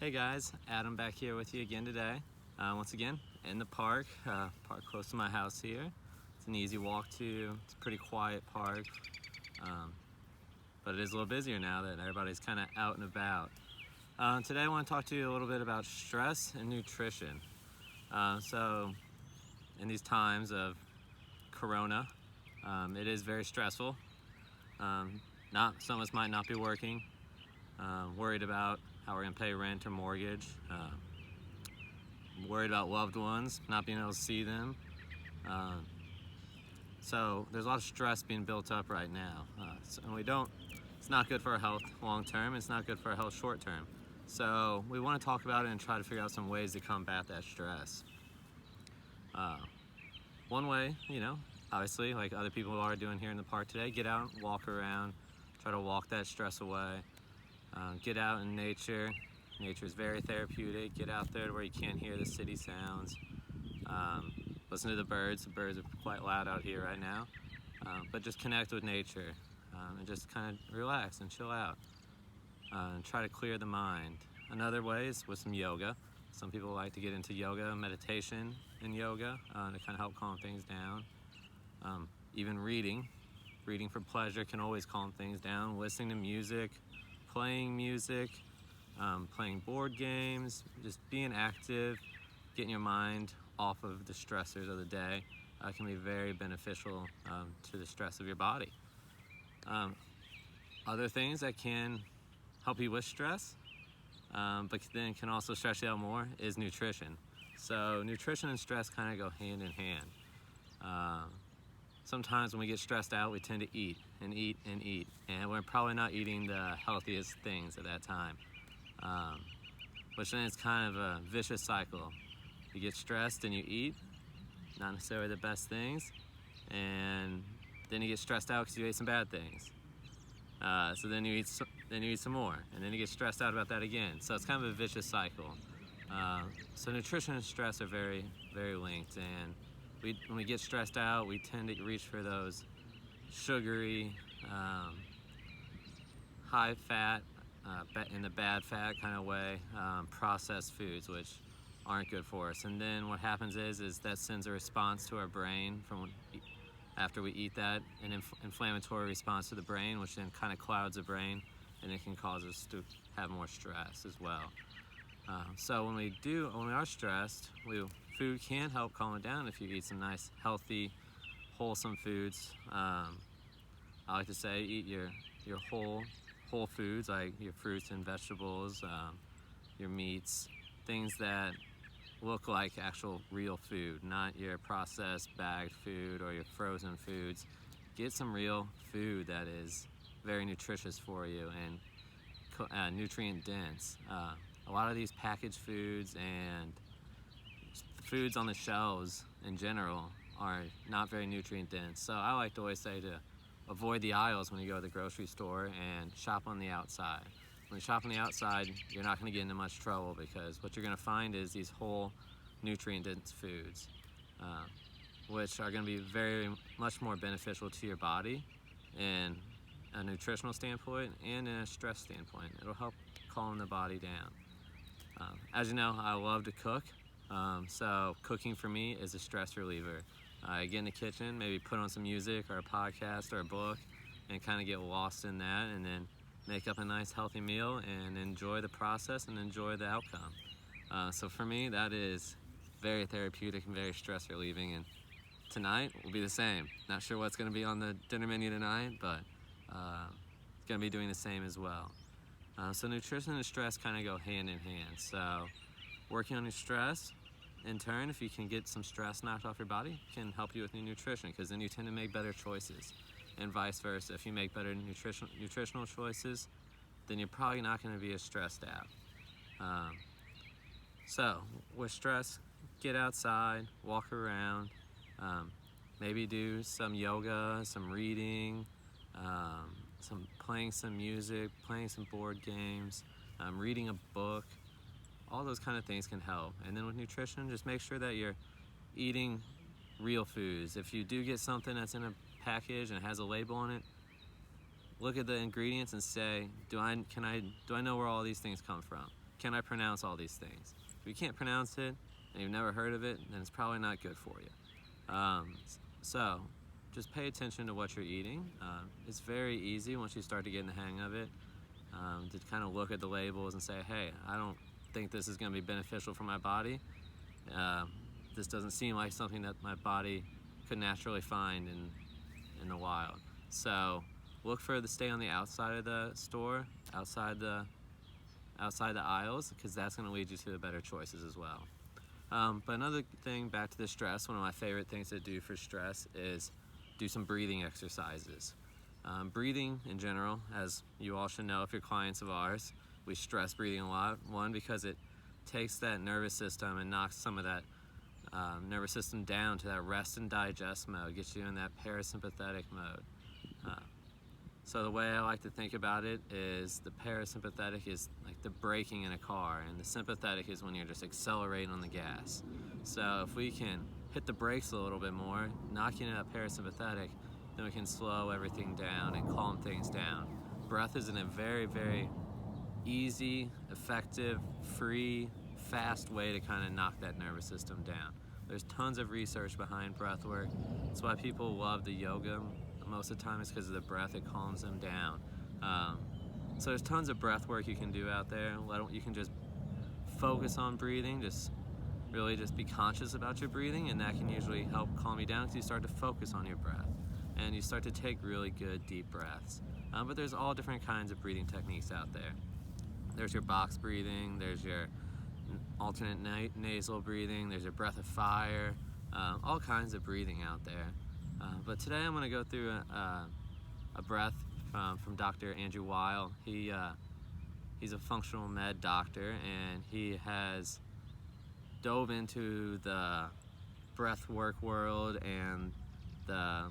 Hey guys, Adam back here with you again today. Once again, in the park close to my house here. It's an easy walk to, it's a pretty quiet park, but it is a little busier now that everybody's kind of out and about. Today I want to talk to you a little bit about stress and nutrition. So in these times of Corona, it is very stressful. Some of us might not be working, worried about how we're going to pay rent or mortgage, worried about loved ones, not being able to see them. So there's a lot of stress being built up right now. It's not good for our health long term, it's not good for our health short term. So we want to talk about it and try to figure out some ways to combat that stress. One way, obviously, like other people are doing here in the park today, get out, walk around, try to walk that stress away. Get out in nature. Nature is very therapeutic. Get out there to where you can't hear the city sounds. Listen to the birds. The birds are quite loud out here right now. But just connect with nature and just kind of relax and chill out. And try to clear the mind. Another way is with some yoga. Some people like to get into yoga, meditation and yoga to kind of help calm things down. Even reading for pleasure can always calm things down. Listening to music, playing music, playing board games, just being active, getting your mind off of the stressors of the day can be very beneficial to the stress of your body. Other things that can help you with stress, but then can also stress you out more, is nutrition. So nutrition and stress kind of go hand in hand. Sometimes when we get stressed out, we tend to eat, and we're probably not eating the healthiest things at that time, which then it's kind of a vicious cycle. You get stressed and you eat, not necessarily the best things, and then you get stressed out because you ate some bad things. So then you eat some more, and then you get stressed out about that again. So it's kind of a vicious cycle. So nutrition and stress are very, very linked, and when we get stressed out, we tend to reach for those sugary, high fat, in the bad fat kind of way, processed foods, which aren't good for us. And then what happens is that sends a response to our brain after we eat that, an inflammatory response to the brain, which then kind of clouds the brain, and it can cause us to have more stress as well. So when we are stressed, food can help calm it down if you eat some nice, healthy, wholesome foods. I like to say eat your whole foods, like your fruits and vegetables, your meats, things that look like actual real food, not your processed bagged food or your frozen foods. Get some real food that is very nutritious for you and nutrient dense. A lot of these packaged foods and foods on the shelves in general are not very nutrient dense. So I like to always say to avoid the aisles when you go to the grocery store and shop on the outside. When you shop on the outside, you're not going to get into much trouble, because what you're going to find is these whole nutrient dense foods, which are going to be very much more beneficial to your body in a nutritional standpoint and in a stress standpoint. It'll help calm the body down. As you know, I love to cook, so cooking for me is a stress reliever. I get in the kitchen, maybe put on some music or a podcast or a book, and kind of get lost in that, and then make up a nice healthy meal and enjoy the process and enjoy the outcome. So for me, that is very therapeutic and very stress relieving, and tonight will be the same. Not sure what's going to be on the dinner menu tonight, but it's going to be doing the same as well. So nutrition and stress kind of go hand in hand. So working on your stress, in turn, if you can get some stress knocked off your body, can help you with your nutrition, because then you tend to make better choices, and vice versa. If you make better nutritional choices, then you're probably not going to be as stressed out. So with stress, get outside, walk around, maybe do some yoga, some reading, playing some music, playing some board games, reading a book. All those kind of things can help. And then with nutrition, just make sure that you're eating real foods. If you do get something that's in a package and has a label on it, look at the ingredients and say, do I know where all these things come from? can I pronounce all these things? If you can't pronounce it and you've never heard of it, then it's probably not good for you. So just pay attention to what you're eating. It's very easy once you start to get in the hang of it to kind of look at the labels and say, hey, I don't think this is going to be beneficial for my body. This doesn't seem like something that my body could naturally find in the wild. So look for stay on the outside of the store, outside the aisles, because that's going to lead you to the better choices as well. But another thing, back to the stress, one of my favorite things to do for stress is do some breathing exercises. Breathing in general, as you all should know if you're clients of ours, we stress breathing a lot. One, because it takes that nervous system and knocks some of that nervous system down to that rest and digest mode, gets you in that parasympathetic mode. So the way I like to think about it is the parasympathetic is like the braking in a car, and the sympathetic is when you're just accelerating on the gas. So if we can hit the brakes a little bit more, knocking in that parasympathetic, then we can slow everything down and calm things down. Breath is in a very, very easy, effective, free, fast way to kind of knock that nervous system down. There's tons of research behind breath work. That's why people love the yoga most of the time, is because of the breath. It calms them down. So there's tons of breath work you can do out there. You can just focus on breathing, just really just be conscious about your breathing, and that can usually help calm you down because you start to focus on your breath and you start to take really good deep breaths. But there's all different kinds of breathing techniques out there. There's your box breathing, there's your alternate nasal breathing, there's your breath of fire, all kinds of breathing out there. But today I'm going to go through a breath from Dr. Andrew Weil. He's a functional med doctor, and he has dove into the breath work world and the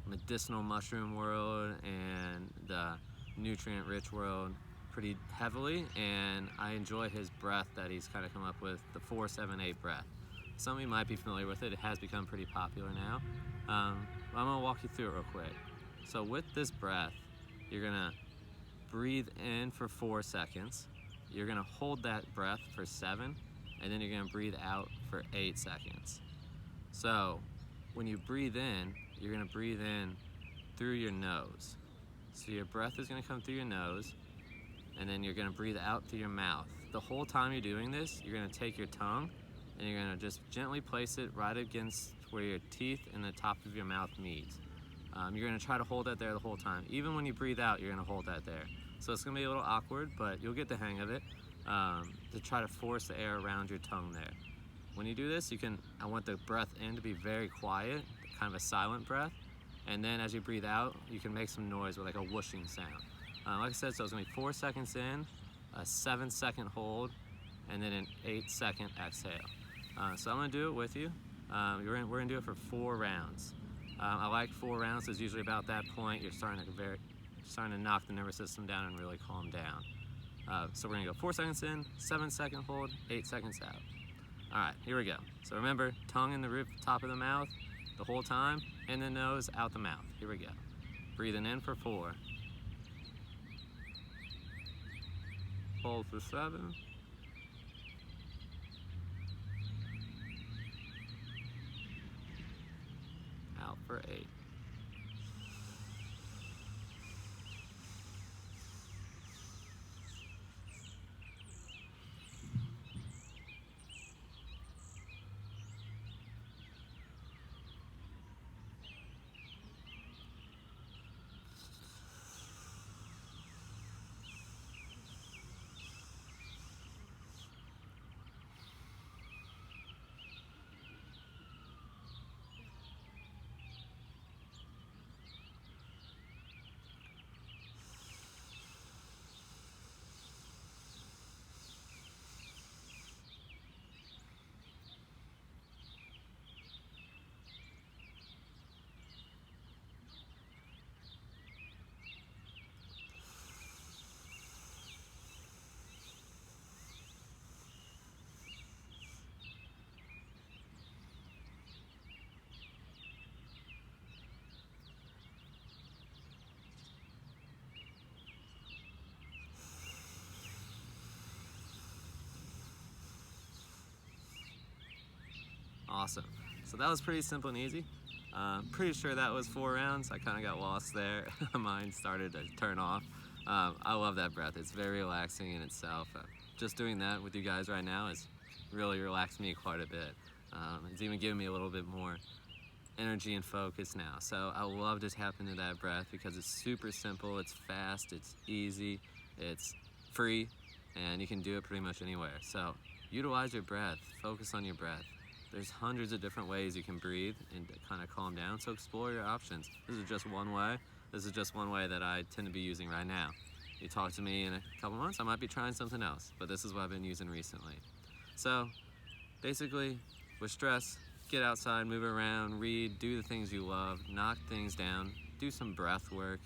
medicinal mushroom world and the nutrient-rich world pretty heavily, and I enjoy his breath that he's kind of come up with, the 4-7-8 breath. Some of you might be familiar with it. It has become pretty popular now. I'm going to walk you through it real quick. So with this breath, you're going to breathe in for 4 seconds. You're going to hold that breath for 7, and then you're going to breathe out for 8 seconds. So when you breathe in, you're going to breathe in through your nose. So your breath is going to come through your nose, and then you're going to breathe out through your mouth. The whole time you're doing this, you're going to take your tongue and you're going to just gently place it right against where your teeth and the top of your mouth meet. You're going to try to hold that there the whole time. Even when you breathe out, you're going to hold that there. So it's going to be a little awkward, but you'll get the hang of it, to try to force the air around your tongue there. When you do this, I want the breath in to be very quiet, kind of a silent breath. And then as you breathe out, you can make some noise with like a whooshing sound. Like I said, so it's going to be 4 seconds in, a 7-second hold, and then an 8-second exhale. So I'm going to do it with you. We're going to do it for 4 rounds. I like 4 rounds because usually about that point you're starting to knock the nervous system down and really calm down. So we're going to go 4 seconds in, 7-second hold, 8 seconds out. All right, here we go. So remember, tongue in the roof, top of the mouth the whole time, in the nose, out the mouth. Here we go. Breathing in for 4. Hold for 7. Out for 8. Awesome. So that was pretty simple and easy. Pretty sure that was 4 rounds. I kind of got lost there. Mine started to turn off. I love that breath. It's very relaxing in itself. Just doing that with you guys right now has really relaxed me quite a bit. It's even given me a little bit more energy and focus now. So I love to tap into that breath because it's super simple, it's fast, it's easy, it's free, and you can do it pretty much anywhere. So utilize your breath, focus on your breath. There's hundreds of different ways you can breathe and kind of calm down, so explore your options. This is just one way. This is just one way that I tend to be using right now. You talk to me in a couple months, I might be trying something else, but this is what I've been using recently. So basically, with stress, get outside, move around, read, do the things you love, knock things down, do some breath work,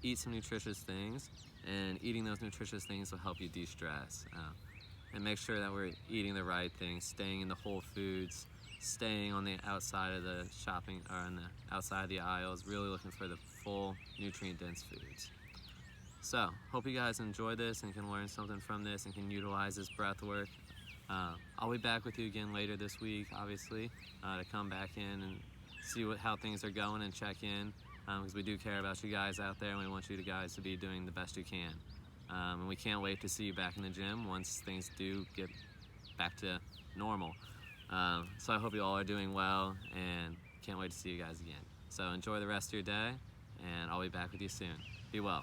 eat some nutritious things, and eating those nutritious things will help you de-stress. And make sure that we're eating the right things, staying in the whole foods, staying on the outside of the shopping, or on the outside of the aisles, really looking for the full nutrient-dense foods. So, hope you guys enjoy this and can learn something from this and can utilize this breath work. I'll be back with you again later this week, obviously, to come back in and see how things are going and check in, because we do care about you guys out there and we want you guys to be doing the best you can. And we can't wait to see you back in the gym once things do get back to normal. So I hope you all are doing well and can't wait to see you guys again. So enjoy the rest of your day, and I'll be back with you soon. Be well.